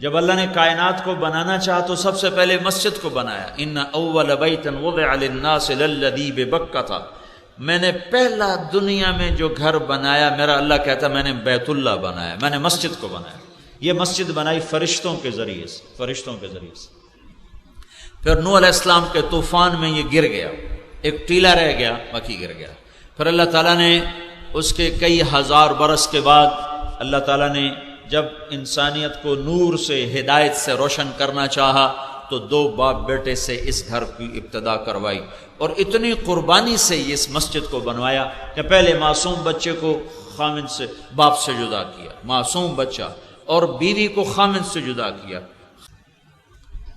جب اللہ نے کائنات کو بنانا چاہا تو سب سے پہلے مسجد کو بنایا، ان اول بیت وضع للناس للذی ببکہ، میں نے پہلا دنیا میں جو گھر بنایا، میرا اللہ کہتا میں نے بیت اللہ بنایا، میں نے مسجد کو بنایا۔ یہ مسجد بنائی فرشتوں کے ذریعے سے، فرشتوں کے ذریعے سے۔ پھر نوح علیہ السلام کے طوفان میں یہ گر گیا، ایک ٹیلا رہ گیا، باقی گر گیا۔ پھر اللہ تعالیٰ نے اس کے کئی ہزار برس کے بعد اللہ تعالیٰ نے جب انسانیت کو نور سے، ہدایت سے روشن کرنا چاہا تو دو باپ بیٹے سے اس گھر کی ابتدا کروائی، اور اتنی قربانی سے یہ اس مسجد کو بنوایا کہ پہلے معصوم بچے کو خامد سے، باپ سے جدا کیا، معصوم بچہ، اور بیوی کو خامد سے جدا کیا۔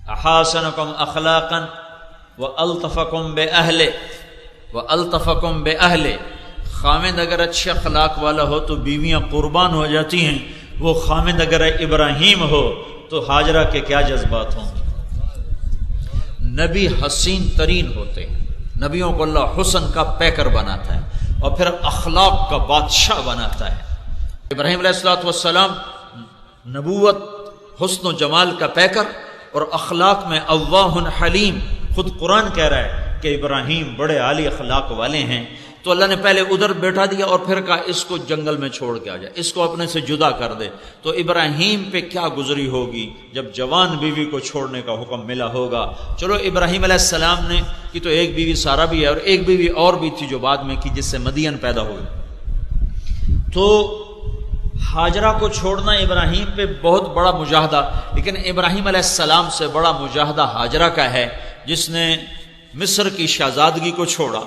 احاسنکم اخلاقا والطفکم باہلہ، والطفکم باہلہ، خامد اگر اچھے اخلاق والا ہو تو بیویاں قربان ہو جاتی ہیں، وہ خامد اگر ابراہیم ہو تو ہاجرہ کے کیا جذبات ہوں۔ نبی حسین ترین ہوتے ہیں، نبیوں کو اللہ حسن کا پیکر بناتا ہے اور پھر اخلاق کا بادشاہ بناتا ہے۔ ابراہیم علیہ السلام نبوت، حسن و جمال کا پیکر، اور اخلاق میں اواہ حلیم، خود قرآن کہہ رہا ہے کہ ابراہیم بڑے عالی اخلاق والے ہیں۔ تو اللہ نے پہلے ادھر بیٹھا دیا اور پھر کہا اس کو جنگل میں چھوڑ کے آ جائے، اس کو اپنے سے جدا کر دے۔ تو ابراہیم پہ کیا گزری ہوگی جب جوان بیوی کو چھوڑنے کا حکم ملا ہوگا۔ چلو ابراہیم علیہ السلام نے کی تو ایک بیوی سارہ بھی ہے، اور ایک بیوی اور بھی تھی جو بعد میں کی، جس سے مدین پیدا ہوئی۔ تو ہاجرہ کو چھوڑنا ابراہیم پہ بہت بڑا مجاہدہ، لیکن ابراہیم علیہ السلام سے بڑا مجاہدہ ہاجرہ کا ہے، جس نے مصر کی شہزادگی کو چھوڑا،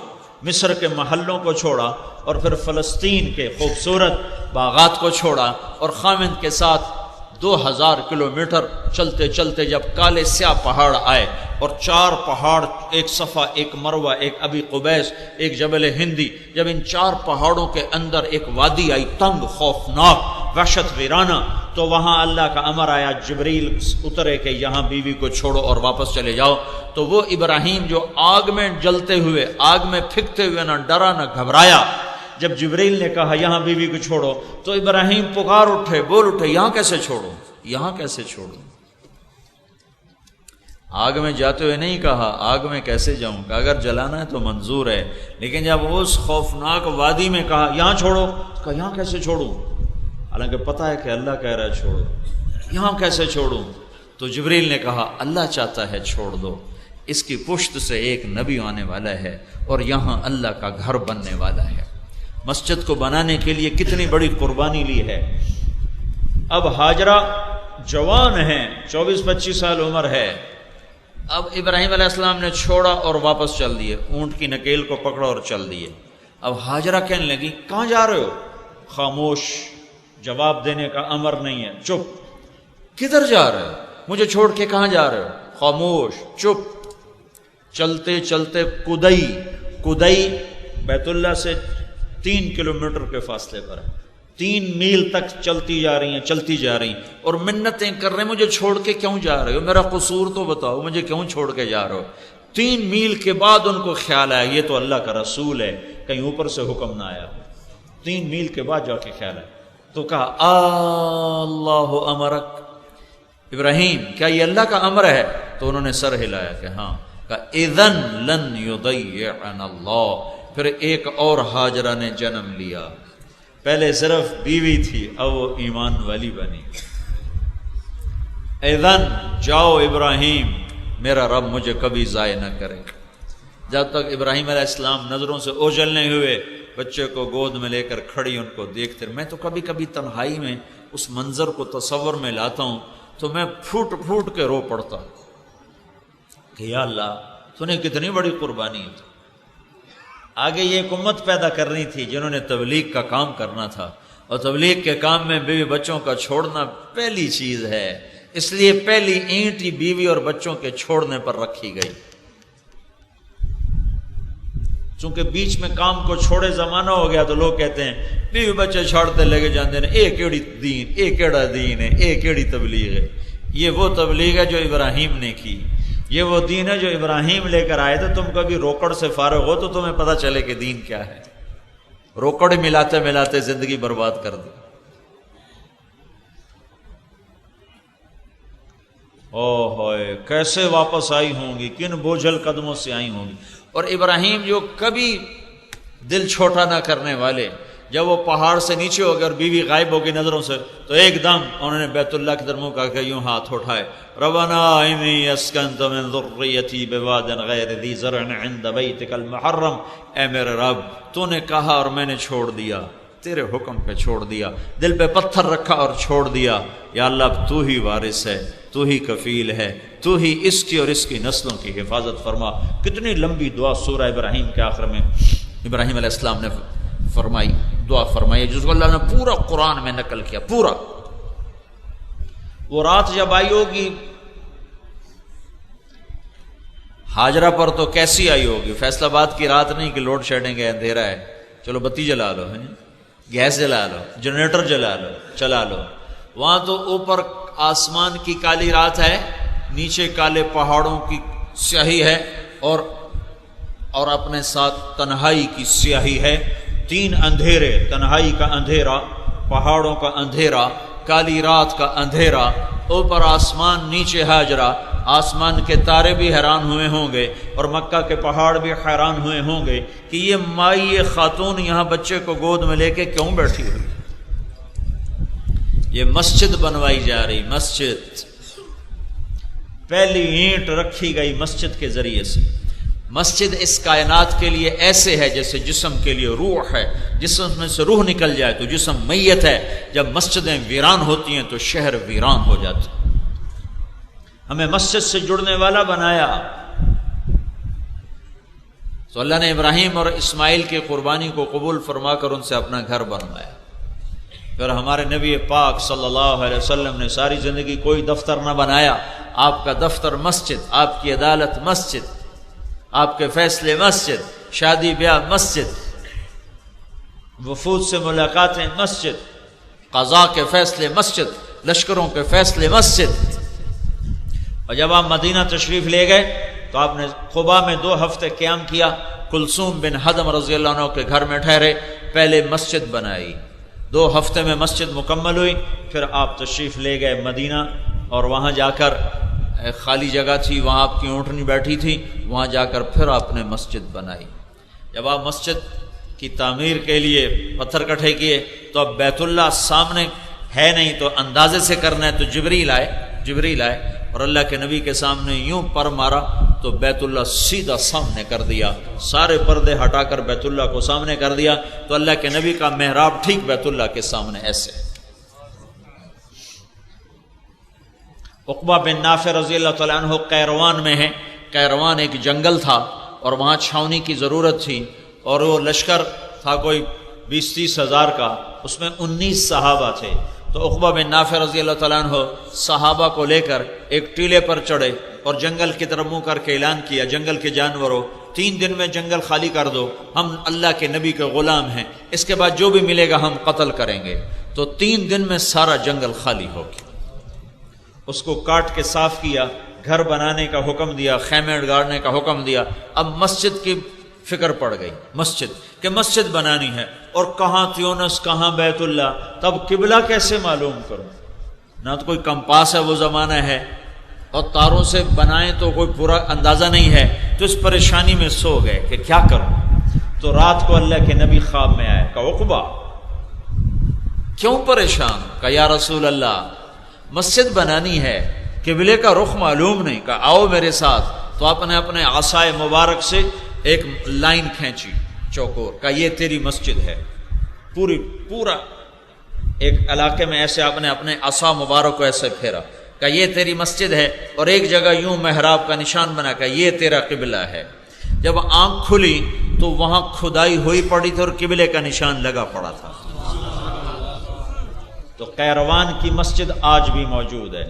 مصر کے محلوں کو چھوڑا، اور پھر فلسطین کے خوبصورت باغات کو چھوڑا، اور خامد کے ساتھ 2000 کلومیٹر چلتے چلتے جب کالے سیاہ پہاڑ آئے، اور 4 پہاڑ، ایک صفا، ایک مروہ، ایک ابی قبیس، ایک جبل ہندی، جب ان 4 پہاڑوں کے اندر ایک وادی آئی، تنگ، خوفناک، وحشت ویرانہ، تو وہاں اللہ کا امر آیا، جبریل اترے کہ یہاں بیوی کو چھوڑو اور واپس چلے جاؤ۔ تو وہ ابراہیم جو آگ میں جلتے ہوئے، آگ میں پھکتے ہوئے نہ ڈرا نہ گھبرایا، جب جبریل نے کہا یہاں بیوی کو چھوڑو تو ابراہیم پکار اٹھے، بول اٹھے، یہاں کیسے چھوڑوں، یہاں کیسے چھوڑوں۔ آگ میں جاتے ہوئے نہیں کہا آگ میں کیسے جاؤں، کہ اگر جلانا ہے تو منظور ہے، لیکن جب اس خوفناک وادی میں کہا یہاں چھوڑو، کہا یہاں کیسے چھوڑوں، حالانکہ پتہ ہے کہ اللہ کہہ رہا ہے چھوڑو، یہاں کیسے چھوڑوں۔ تو جبریل نے کہا اللہ چاہتا ہے چھوڑ دو، اس کی پشت سے ایک نبی آنے والا ہے اور یہاں اللہ کا گھر بننے والا ہے۔ مسجد کو بنانے کے لیے کتنی بڑی قربانی لی ہے۔ اب ہاجرہ جوان ہیں، 24-25 سال عمر ہے، اب ابراہیم علیہ السلام نے چھوڑا اور واپس چل دیے، اونٹ کی نکیل کو پکڑا اور چل دیے۔ اب ہاجرہ کہنے لگی کہاں جا رہے ہو؟ خاموش، جواب دینے کا امر نہیں ہے، چپ۔ کدھر جا رہے ہو؟ مجھے چھوڑ کے کہاں جا رہے ہو؟ خاموش، چپ۔ چلتے چلتے کدئی بیت اللہ سے 3 کلومیٹر کے فاصلے پر ہے، 3 میل تک چلتی جا رہی ہیں اور منتیں کر رہے ہیں مجھے چھوڑ کے کیوں جا رہے ہو، میرا قصور تو بتاؤ، مجھے کیوں چھوڑ کے جا رہے ہو۔ 3 میل کے بعد ان کو خیال آیا یہ تو اللہ کا رسول ہے، کہیں اوپر سے حکم نہ آیا۔ 3 میل کے بعد جا کے خیال آیا تو کہا اللہ امرک، ابراہیم کیا یہ اللہ کا امر ہے؟ تو انہوں نے سر ہلایا کہ ہاں۔ کہا اذن لن یضیعنا اللہ۔ پھر ایک اور ہاجرہ نے جنم لیا، پہلے صرف بیوی تھی، اب وہ ایمان والی بنی۔ اذن جاؤ ابراہیم، میرا رب مجھے کبھی ضائع نہ کرے۔ جب تک ابراہیم علیہ السلام نظروں سے اوجھل نہیں ہوئے، بچے کو گود میں لے کر کھڑی ان کو دیکھتے، میں تو کبھی کبھی تنہائی میں اس منظر کو تصور میں لاتا ہوں تو میں پھوٹ پھوٹ کے رو پڑتا ہوں کہ یا اللہ تو نے کتنی بڑی قربانی ہے۔ آگے یہ ایک امت پیدا کرنی تھی جنہوں نے تبلیغ کا کام کرنا تھا، اور تبلیغ کے کام میں بیوی بچوں کا چھوڑنا پہلی چیز ہے، اس لیے پہلی اینٹ ہی بیوی اور بچوں کے چھوڑنے پر رکھی گئی۔ چونکہ بیچ میں کام کو چھوڑے زمانہ ہو گیا تو لوگ کہتے ہیں بیوی بچے چھوڑتے لگے جاندے ہیں، اے کیڑی دین، اے کیڑا دین ہے، اے کیڑی تبلیغ ہے۔ یہ وہ تبلیغ ہے جو ابراہیم نے کی، یہ وہ دین ہے جو ابراہیم لے کر آئے تھے۔ تم کبھی روکڑ سے فارغ ہو تو تمہیں پتہ چلے کہ دین کیا ہے، روکڑ ملاتے ملاتے زندگی برباد کر دی۔ او ہوئے کیسے واپس آئی ہوں گی، کن بوجھل قدموں سے آئی ہوں گی۔ اور ابراہیم جو کبھی دل چھوٹا نہ کرنے والے، جب وہ پہاڑ سے نیچے ہو گئے اور بیوی غائب ہو گئی نظروں سے، تو ایک دم انہوں نے بیت اللہ کی طرف منہ کر کے یوں ہاتھ اٹھائے، ربنا انی اسکنت من ذریتی بواد غیر ذی زرع عند بیتک المحرم، اے میرے رب تو نے کہا اور میں نے چھوڑ دیا، تیرے حکم پہ چھوڑ دیا، دل پہ پتھر رکھا اور چھوڑ دیا، یا اللہ اب تو ہی وارث ہے، تو ہی کفیل ہے، تو ہی اس کی اور اس کی نسلوں کی حفاظت فرما۔ کتنی لمبی دعا سورہ ابراہیم کے آخر میں ابراہیم علیہ السلام نے فرمائی، دعا فرمائی، جس کو اللہ نے پورا قرآن میں نقل کیا پورا۔ وہ رات جب آئی ہوگی ہاجرہ پر تو کیسی آئی ہوگی؟ فیصل آباد کی رات نہیں کہ لوڈ شیڈنگ ہے، اندھیرا ہے، چلو بتی جلا لو، گیس جلا لو، جنریٹر جلا لو، چلا لو۔ وہاں تو اوپر آسمان کی کالی رات ہے، نیچے کالے پہاڑوں کی سیاہی ہے، اور اپنے ساتھ تنہائی کی سیاہی ہے، تین اندھیرے، تنہائی کا اندھیرا، پہاڑوں کا اندھیرا، کالی رات کا اندھیرا، اوپر آسمان نیچے ہاجرہ۔ آسمان کے تارے بھی حیران ہوئے ہوں گے اور مکہ کے پہاڑ بھی حیران ہوئے ہوں گے کہ یہ مائی یہ خاتون یہاں بچے کو گود میں لے کے کیوں بیٹھی ہوئی؟ یہ مسجد بنوائی جا رہی، مسجد، پہلی اینٹ رکھی گئی مسجد کے ذریعے سے۔ مسجد اس کائنات کے لیے ایسے ہے جیسے جسم کے لیے روح ہے، جسم میں سے روح نکل جائے تو جسم میت ہے، جب مسجدیں ویران ہوتی ہیں تو شہر ویران ہو جاتا ہے۔ ہمیں مسجد سے جڑنے والا بنایا، تو اللہ نے ابراہیم اور اسماعیل کی قربانی کو قبول فرما کر ان سے اپنا گھر بنوایا۔ پھر ہمارے نبی پاک صلی اللہ علیہ وسلم نے ساری زندگی کوئی دفتر نہ بنایا، آپ کا دفتر مسجد، آپ کی عدالت مسجد، آپ کے فیصلے مسجد، شادی بیاہ مسجد، وفود سے ملاقاتیں مسجد، قضاء کے فیصلے مسجد، لشکروں کے فیصلے مسجد۔ اور جب آپ مدینہ تشریف لے گئے تو آپ نے قباء میں 2 ہفتے قیام کیا، کلثوم بن حدم رضی اللہ عنہ کے گھر میں ٹھہرے، پہلے مسجد بنائی، 2 ہفتے میں مسجد مکمل ہوئی، پھر آپ تشریف لے گئے مدینہ، اور وہاں جا کر خالی جگہ تھی، وہاں آپ کی اونٹنی بیٹھی تھی، وہاں جا کر پھر آپ نے مسجد بنائی۔ جب آپ مسجد کی تعمیر کے لیے پتھر کٹھے کیے تو اب بیت اللہ سامنے ہے نہیں، تو اندازے سے کرنا ہے، تو جبریل آئے اور اللہ کے نبی کے سامنے یوں پر مارا تو بیت اللہ سیدھا سامنے کر دیا، سارے پردے ہٹا کر بیت اللہ کو سامنے کر دیا، تو اللہ کے نبی کا محراب ٹھیک بیت اللہ کے سامنے ایسے۔ عقبہ بن نافع رضی اللہ تعالیٰ عنہ قیروان میں ہے، قیروان ایک جنگل تھا اور وہاں چھاؤنی کی ضرورت تھی، اور وہ لشکر تھا کوئی 20-30 ہزار کا، اس میں 19 صحابہ تھے، تو عقبہ بن نافع رضی اللہ تعالیٰ عنہ صحابہ کو لے کر ایک ٹیلے پر چڑھے اور جنگل کی طرف منہ کر کے اعلان کیا، جنگل کے جانوروں 3 دن میں جنگل خالی کر دو، ہم اللہ کے نبی کے غلام ہیں، اس کے بعد جو بھی ملے گا ہم قتل کریں گے۔ تو 3 دن میں سارا جنگل خالی ہو گیا، اس کو کاٹ کے صاف کیا، گھر بنانے کا حکم دیا، خیمے گاڑنے کا حکم دیا۔ اب مسجد کی فکر پڑ گئی، مسجد کہ مسجد بنانی ہے، اور کہاں تیونس کہاں بیت اللہ، تب قبلہ کیسے معلوم کروں؟ نہ تو کوئی کمپاس ہے وہ زمانہ ہے، اور تاروں سے بنائیں تو کوئی پورا اندازہ نہیں ہے، تو اس پریشانی میں سو گئے کہ کیا کروں۔ تو رات کو اللہ کے نبی خواب میں آئے، کہا عقبہ کیوں پریشان؟ کہا یا رسول اللہ مسجد بنانی ہے، قبلے کا رخ معلوم نہیں۔ کہا آؤ میرے ساتھ۔ تو آپ نے اپنے عصائے مبارک سے ایک لائن کھینچی چوکور، کہا یہ تیری مسجد ہے، پورا ایک علاقے میں ایسے آپ نے اپنے عصا مبارک کو ایسے پھیرا، کہا یہ تیری مسجد ہے، اور ایک جگہ یوں محراب کا نشان بنا، کہا یہ تیرا قبلہ ہے۔ جب آنکھ کھلی تو وہاں کھدائی ہوئی پڑی تھی اور قبلے کا نشان لگا پڑا تھا۔ تو قیروان کی مسجد آج بھی موجود ہے،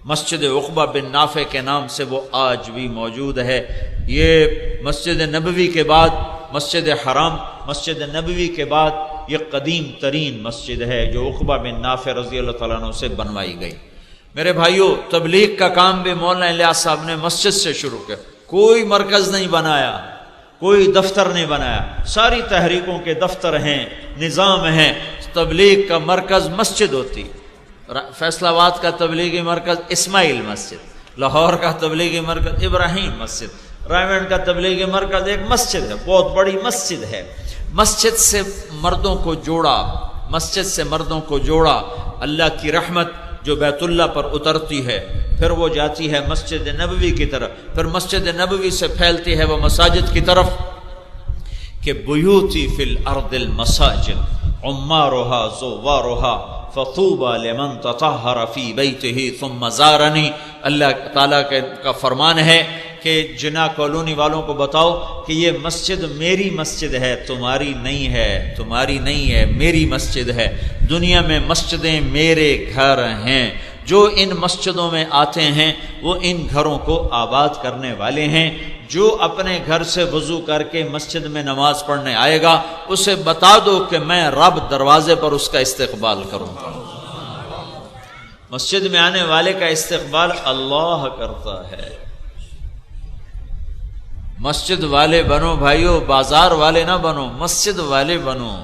مسجد عقبہ بن نافع کے نام سے وہ آج بھی موجود ہے۔ یہ مسجد نبوی کے بعد، مسجد حرام، مسجد نبوی کے بعد یہ قدیم ترین مسجد ہے جو عقبہ بن نافع رضی اللہ تعالیٰ عنہ سے بنوائی گئی۔ میرے بھائیوں، تبلیغ کا کام بھی مولانا الیاس صاحب نے مسجد سے شروع کیا، کوئی مرکز نہیں بنایا، کوئی دفتر نہیں بنایا، ساری تحریکوں کے دفتر ہیں، نظام ہیں، تبلیغ کا مرکز مسجد ہوتی، فیصل آباد کا تبلیغی مرکز اسماعیل مسجد، لاہور کا تبلیغی مرکز ابراہیم مسجد، رائمنڈ کا تبلیغی مرکز ایک مسجد ہے، بہت بڑی مسجد ہے۔ مسجد سے مردوں کو جوڑا، مسجد سے مردوں کو جوڑا، اللہ کی رحمت جو بیت اللہ پر اترتی ہے پھر وہ جاتی ہے مسجد نبوی کی طرف، پھر مسجد نبوی سے پھیلتی ہے وہ مساجد کی طرف، کہ بیوتی فی الارض المساجد عمارها زوارها فطوبى لمن تطہر فی بیتہ ثم زارنی۔ اللہ تعالیٰ کا فرمان ہے کہ جنا کالونی والوں کو بتاؤ کہ یہ مسجد میری مسجد ہے، تمہاری نہیں ہے، تمہاری نہیں ہے، میری مسجد ہے۔ دنیا میں مسجدیں میرے گھر ہیں، جو ان مسجدوں میں آتے ہیں وہ ان گھروں کو آباد کرنے والے ہیں۔ جو اپنے گھر سے وضو کر کے مسجد میں نماز پڑھنے آئے گا اسے بتا دو کہ میں رب دروازے پر اس کا استقبال کروں گا۔ مسجد میں آنے والے کا استقبال اللہ کرتا ہے۔ مسجد والے بنو بھائیو، بازار والے نہ بنو، مسجد والے بنو۔